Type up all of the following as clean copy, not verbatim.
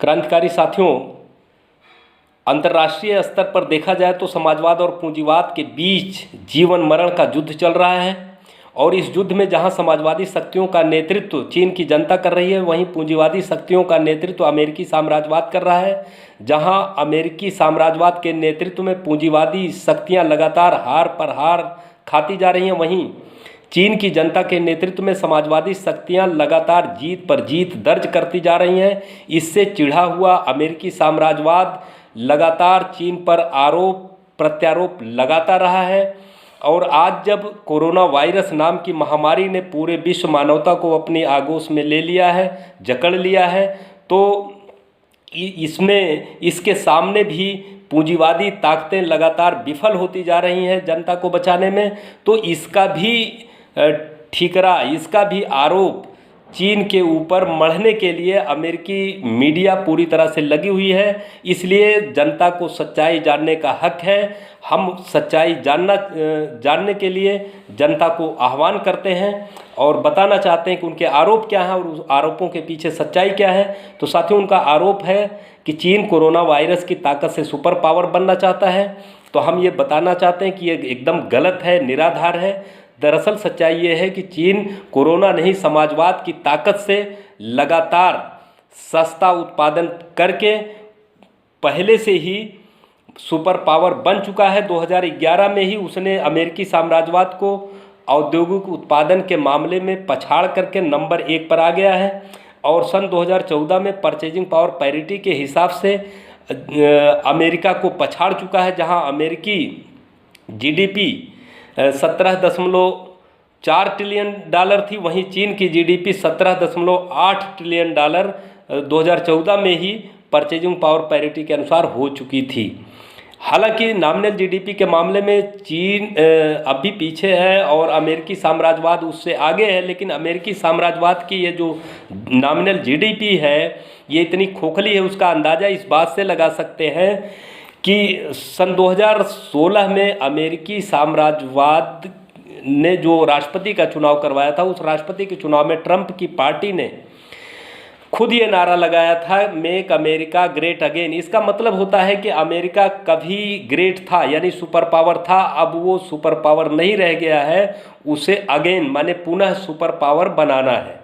क्रांतिकारी साथियों, अंतर्राष्ट्रीय स्तर पर देखा जाए तो समाजवाद और पूंजीवाद के बीच जीवन मरण का युद्ध चल रहा है। और इस युद्ध में जहां समाजवादी शक्तियों का नेतृत्व चीन की जनता कर रही है, वहीं पूंजीवादी शक्तियों का नेतृत्व अमेरिकी साम्राज्यवाद कर रहा है। जहां अमेरिकी साम्राज्यवाद के नेतृत्व में पूंजीवादी शक्तियां लगातार हार पर हार खाती जा रही हैं, वहीं चीन की जनता के नेतृत्व में समाजवादी शक्तियां लगातार जीत पर जीत दर्ज करती जा रही हैं। इससे चिढ़ा हुआ अमेरिकी साम्राज्यवाद लगातार चीन पर आरोप प्रत्यारोप लगाता रहा है। और आज जब कोरोना वायरस नाम की महामारी ने पूरे विश्व मानवता को अपनी आगोश में ले लिया है, जकड़ लिया है, तो इसके सामने भी पूंजीवादी ताकतें लगातार विफल होती जा रही हैं जनता को बचाने में। तो इसका भी ठीकरा, इसका भी आरोप चीन के ऊपर मढ़ने के लिए अमेरिकी मीडिया पूरी तरह से लगी हुई है। इसलिए जनता को सच्चाई जानने का हक है। हम सच्चाई जानने के लिए जनता को आह्वान करते हैं और बताना चाहते हैं कि उनके आरोप क्या हैं और उस आरोपों के पीछे सच्चाई क्या है। तो साथियों, उनका आरोप है कि चीन कोरोना वायरस की ताकत से सुपर पावर बनना चाहता है। तो हम ये बताना चाहते हैं कि ये एकदम गलत है, निराधार है। दरअसल सच्चाई ये है कि चीन कोरोना नहीं, समाजवाद की ताकत से लगातार सस्ता उत्पादन करके पहले से ही सुपर पावर बन चुका है। 2011 में ही उसने अमेरिकी साम्राज्यवाद को औद्योगिक उत्पादन के मामले में पछाड़ करके नंबर 1 पर आ गया है। और सन 2014 में परचेजिंग पावर पैरिटी के हिसाब से अमेरिका को पछाड़ चुका है, जहां अमेरिकी जीडीपी 17.4 ट्रिलियन डॉलर थी, वहीं चीन की जीडीपी 17.8 ट्रिलियन डॉलर 2014 में ही परचेजिंग पावर पैरिटी के अनुसार हो चुकी थी। हालांकि नॉमिनल जीडीपी के मामले में चीन अब भी पीछे है और अमेरिकी साम्राज्यवाद उससे आगे है। लेकिन अमेरिकी साम्राज्यवाद की ये जो नॉमिनल जीडीपी है, ये इतनी खोखली है, उसका अंदाज़ा इस बात से लगा सकते हैं कि सन 2016 में अमेरिकी साम्राज्यवाद ने जो राष्ट्रपति का चुनाव करवाया था, उस राष्ट्रपति के चुनाव में ट्रंप की पार्टी ने खुद ये नारा लगाया था, मेक अमेरिका ग्रेट अगेन। इसका मतलब होता है कि अमेरिका कभी ग्रेट था, यानी सुपर पावर था, अब वो सुपर पावर नहीं रह गया है, उसे अगेन माने पुनः सुपर पावर बनाना है।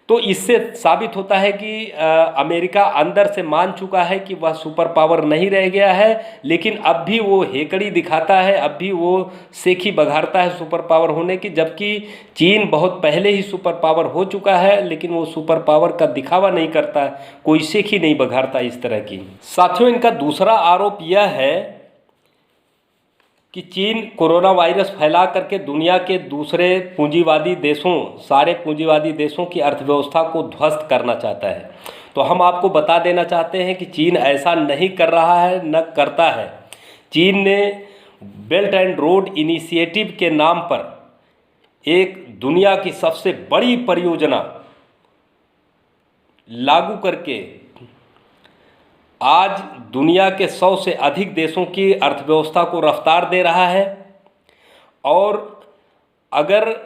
तो इससे साबित होता है कि अमेरिका अंदर से मान चुका है कि वह सुपर पावर नहीं रह गया है, लेकिन अब भी वो हेकड़ी दिखाता है, अब भी वो सेखी बघारता है सुपर पावर होने की। जबकि चीन बहुत पहले ही सुपर पावर हो चुका है, लेकिन वो सुपर पावर का दिखावा नहीं करता, कोई सेखी नहीं बघारता इस तरह की। साथियों, इनका दूसरा आरोप यह है कि चीन कोरोना वायरस फैला करके दुनिया के दूसरे पूंजीवादी देशों, सारे पूंजीवादी देशों की अर्थव्यवस्था को ध्वस्त करना चाहता है। तो हम आपको बता देना चाहते हैं कि चीन ऐसा नहीं कर रहा है, न करता है। चीन ने बेल्ट एंड रोड इनिशिएटिव के नाम पर एक दुनिया की सबसे बड़ी परियोजना लागू करके आज दुनिया के 100 से अधिक देशों की अर्थव्यवस्था को रफ्तार दे रहा है। और अगर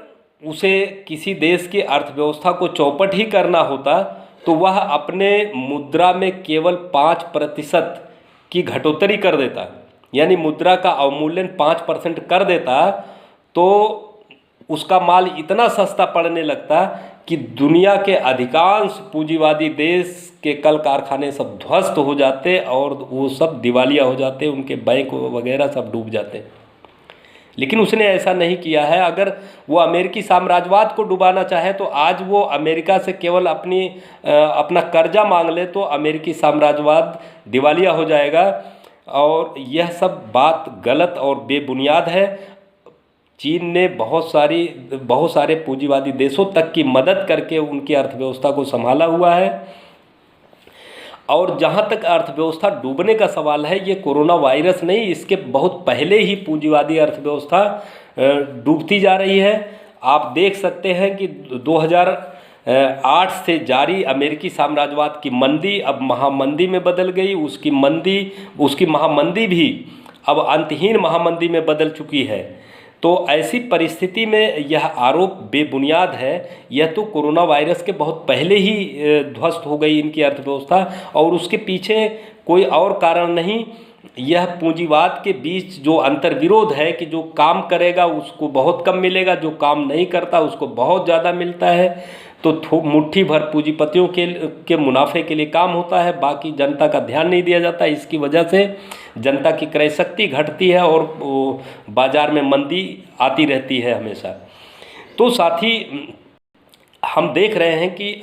उसे किसी देश की अर्थव्यवस्था को चौपट ही करना होता तो वह अपने मुद्रा में केवल 5% की घटोत्तरी कर देता, यानी मुद्रा का अवमूल्यन 5% कर देता, तो उसका माल इतना सस्ता पड़ने लगता कि दुनिया के अधिकांश पूंजीवादी देश के कल कारखाने सब ध्वस्त हो जाते और वो सब दिवालिया हो जाते, उनके बैंक वगैरह सब डूब जाते। लेकिन उसने ऐसा नहीं किया है। अगर वो अमेरिकी साम्राज्यवाद को डुबाना चाहे तो आज वो अमेरिका से केवल अपना कर्जा मांग ले तो अमेरिकी साम्राज्यवाद दिवालिया हो जाएगा। और यह सब बात गलत और बेबुनियाद है। चीन ने बहुत सारे पूंजीवादी देशों तक की मदद करके उनकी अर्थव्यवस्था को संभाला हुआ है। और जहाँ तक अर्थव्यवस्था डूबने का सवाल है, ये कोरोना वायरस नहीं, इसके बहुत पहले ही पूंजीवादी अर्थव्यवस्था डूबती जा रही है। आप देख सकते हैं कि 2008 से जारी अमेरिकी साम्राज्यवाद की मंदी अब महामंदी में बदल गई। उसकी महामंदी भी अब अंतहीन महामंदी में बदल चुकी है। तो ऐसी परिस्थिति में यह आरोप बेबुनियाद है। यह तो कोरोना वायरस के बहुत पहले ही ध्वस्त हो गई इनकी अर्थव्यवस्था, और उसके पीछे कोई और कारण नहीं, यह पूंजीवाद के बीच जो अंतर्विरोध है कि जो काम करेगा उसको बहुत कम मिलेगा, जो काम नहीं करता उसको बहुत ज़्यादा मिलता है। तो मुट्ठी भर पूंजीपतियों के मुनाफे के लिए काम होता है, बाकी जनता का ध्यान नहीं दिया जाता। इसकी वजह से जनता की क्रय शक्ति घटती है और बाजार में मंदी आती रहती है हमेशा। तो साथ ही हम देख रहे हैं कि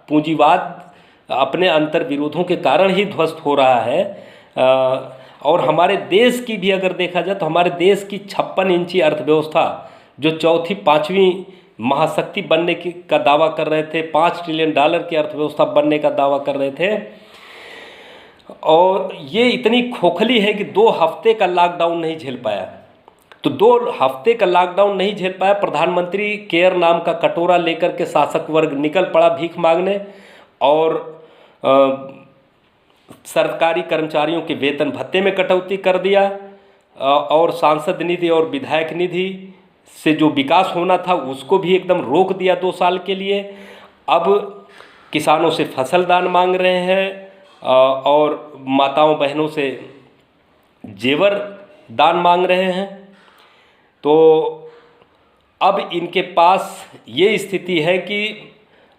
पूंजीवाद अपने अंतर्विरोधों के कारण ही ध्वस्त हो रहा है। और हमारे देश की भी अगर देखा जाए तो हमारे देश की 56 इंची अर्थव्यवस्था जो चौथी पांचवी महाशक्ति बनने का दावा कर रहे थे, $5 ट्रिलियन की अर्थव्यवस्था बनने का दावा कर रहे थे, और ये इतनी खोखली है कि 2 हफ्ते का लॉकडाउन नहीं झेल पाया। तो 2 हफ्ते का लॉकडाउन नहीं झेल पाया, प्रधानमंत्री केयर नाम का कटोरा लेकर के शासक वर्ग निकल पड़ा भीख मांगने, और सरकारी कर्मचारियों के वेतन भत्ते में कटौती कर दिया, और सांसद निधि और विधायक निधि से जो विकास होना था उसको भी एकदम रोक दिया 2 साल के लिए। अब किसानों से फसल दान मांग रहे हैं, और माताओं बहनों से जेवर दान मांग रहे हैं। तो अब इनके पास ये स्थिति है कि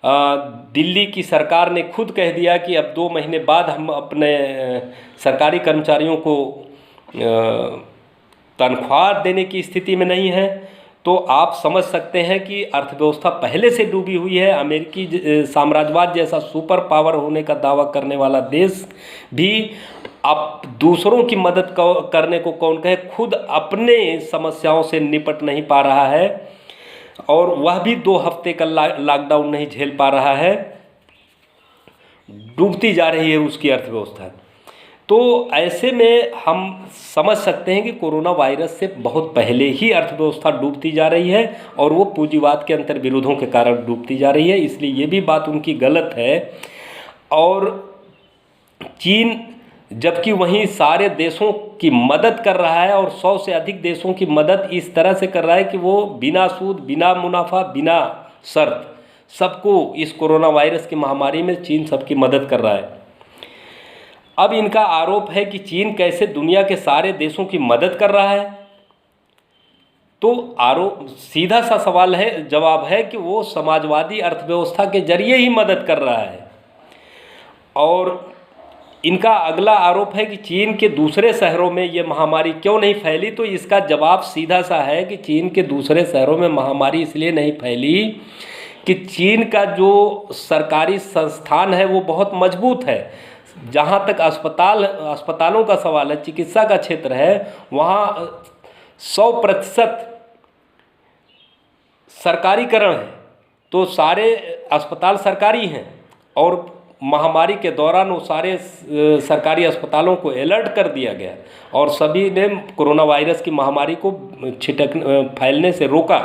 दिल्ली की सरकार ने खुद कह दिया कि अब 2 महीने बाद हम अपने सरकारी कर्मचारियों को तनख्वाह देने की स्थिति में नहीं है। तो आप समझ सकते हैं कि अर्थव्यवस्था पहले से डूबी हुई है। अमेरिकी साम्राज्यवाद जैसा सुपर पावर होने का दावा करने वाला देश भी अब दूसरों की मदद करने को कौन कहे, खुद अपने समस्याओं से निपट नहीं पा रहा है, और वह भी 2 हफ्ते का लॉकडाउन नहीं झेल पा रहा है। डूबती जा रही है उसकी अर्थव्यवस्था। तो ऐसे में हम समझ सकते हैं कि कोरोना वायरस से बहुत पहले ही अर्थव्यवस्था डूबती जा रही है, और वो पूंजीवाद के अंतर्विरोधों के कारण डूबती जा रही है। इसलिए ये भी बात उनकी गलत है। और चीन जबकि वहीं सारे देशों की मदद कर रहा है, और 100 से अधिक देशों की मदद इस तरह से कर रहा है कि वो बिना सूद, बिना मुनाफा, बिना शर्त सबको इस कोरोना वायरस की महामारी में चीन सबकी मदद कर रहा है। अब इनका आरोप है कि चीन कैसे दुनिया के सारे देशों की मदद कर रहा है। तो आरोप सीधा सा सवाल है, जवाब है कि वो समाजवादी अर्थव्यवस्था के जरिए ही मदद कर रहा है। और इनका अगला आरोप है कि चीन के दूसरे शहरों में ये महामारी क्यों नहीं फैली। तो इसका जवाब सीधा सा है कि चीन के दूसरे शहरों में महामारी इसलिए नहीं फैली कि चीन का जो सरकारी संस्थान है वो बहुत मजबूत है। जहाँ तक अस्पतालों का सवाल है, चिकित्सा का क्षेत्र है, वहाँ 100% सरकारीकरण है। तो सारे अस्पताल सरकारी हैं, और महामारी के दौरान वो सारे सरकारी अस्पतालों को अलर्ट कर दिया गया, और सभी ने कोरोना वायरस की महामारी को फैलने से रोका।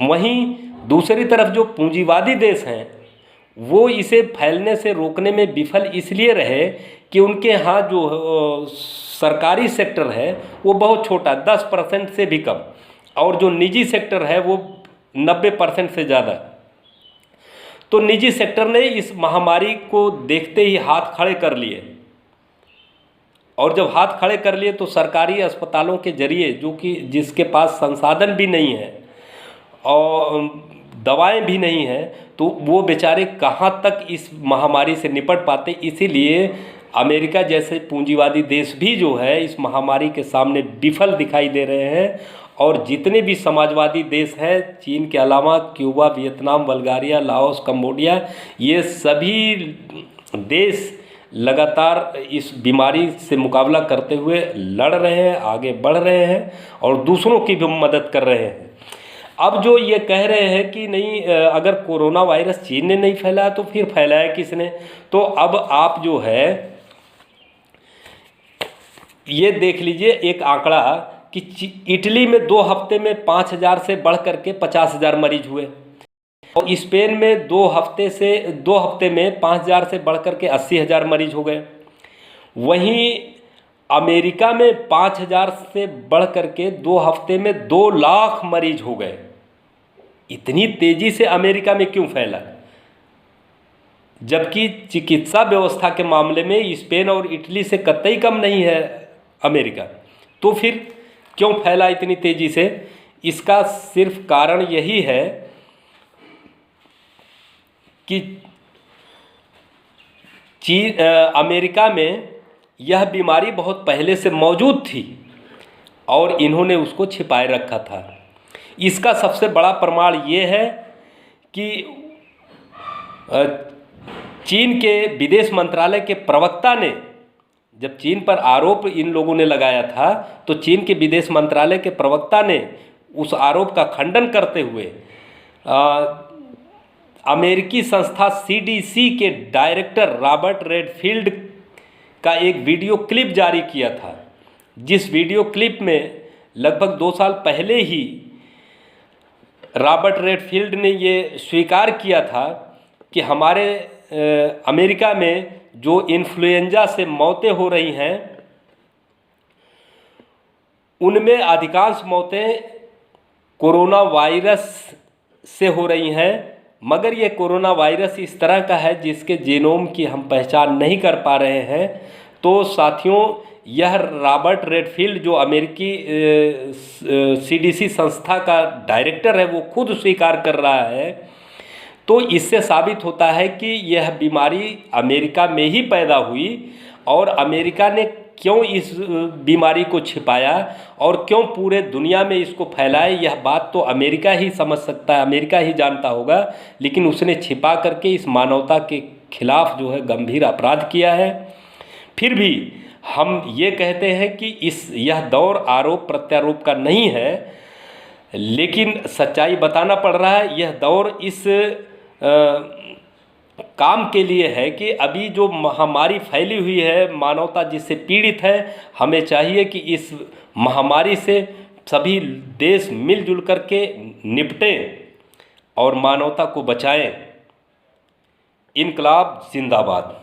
वहीं दूसरी तरफ जो पूंजीवादी देश हैं वो इसे फैलने से रोकने में विफल इसलिए रहे कि उनके यहाँ जो सरकारी सेक्टर है वो बहुत छोटा, 10% से भी कम, और जो निजी सेक्टर है वो 90% से ज़्यादा। तो निजी सेक्टर ने इस महामारी को देखते ही हाथ खड़े कर लिए, और जब हाथ खड़े कर लिए तो सरकारी अस्पतालों के जरिए, जो कि जिसके पास संसाधन भी नहीं है और दवाएं भी नहीं हैं, तो वो बेचारे कहाँ तक इस महामारी से निपट पाते। इसीलिए अमेरिका जैसे पूंजीवादी देश भी जो है इस महामारी के सामने विफल दिखाई दे रहे हैं। और जितने भी समाजवादी देश हैं, चीन के अलावा Cuba, Vietnam, Bulgaria, Laos, Cambodia, ये सभी देश लगातार इस बीमारी से मुकाबला करते हुए लड़ रहे हैं, आगे बढ़ रहे हैं, और दूसरों की भी मदद कर रहे हैं। अब जो ये कह रहे हैं कि नहीं, अगर कोरोना वायरस चीन ने नहीं फैलाया तो फिर फैलाया किसने। तो अब आप जो है ये देख लीजिए एक आंकड़ा कि इटली में 2 हफ्ते में 5,000 से बढ़ करके 50,000 मरीज हुए, और स्पेन में 2 हफ्ते में 5,000 से बढ़ करके 80,000 मरीज हो गए। वहीं अमेरिका में 5,000 से बढ़ करके 2 हफ्ते में 2 लाख मरीज हो गए। इतनी तेजी से अमेरिका में क्यों फैला? जबकि चिकित्सा व्यवस्था के मामले में स्पेन और इटली से कतई कम नहीं है अमेरिका, तो फिर क्यों फैला इतनी तेजी से? इसका सिर्फ कारण यही है कि अमेरिका में यह बीमारी बहुत पहले से मौजूद थी और इन्होंने उसको छिपाए रखा था। इसका सबसे बड़ा प्रमाण ये है कि चीन के विदेश मंत्रालय के प्रवक्ता ने, जब चीन पर आरोप इन लोगों ने लगाया था, तो चीन के विदेश मंत्रालय के प्रवक्ता ने उस आरोप का खंडन करते हुए अमेरिकी संस्था CDC के डायरेक्टर रॉबर्ट रेडफील्ड का एक वीडियो क्लिप जारी किया था, जिस वीडियो क्लिप में लगभग 2 साल पहले ही रॉबर्ट रेडफील्ड ने ये स्वीकार किया था कि हमारे अमेरिका में जो इन्फ्लुएंजा से मौतें हो रही हैं, उनमें अधिकांश मौतें कोरोना वायरस से हो रही हैं, मगर ये कोरोना वायरस इस तरह का है जिसके जीनोम की हम पहचान नहीं कर पा रहे हैं। तो साथियों, यह रॉबर्ट रेडफील्ड जो अमेरिकी CDC संस्था का डायरेक्टर है, वो खुद स्वीकार कर रहा है। तो इससे साबित होता है कि यह बीमारी अमेरिका में ही पैदा हुई और अमेरिका ने क्यों इस बीमारी को छिपाया और क्यों पूरे दुनिया में इसको फैलाए, यह बात तो अमेरिका ही समझ सकता है, अमेरिका ही जानता होगा। लेकिन उसने छिपा करके इस मानवता के खिलाफ जो है गंभीर अपराध किया है। फिर भी हम ये कहते हैं कि यह दौर आरोप प्रत्यारोप का नहीं है, लेकिन सच्चाई बताना पड़ रहा है। यह दौर इस काम के लिए है कि अभी जो महामारी फैली हुई है, मानवता जिससे पीड़ित है, हमें चाहिए कि इस महामारी से सभी देश मिलजुल करके निपटें और मानवता को बचाएं। इनकलाब जिंदाबाद।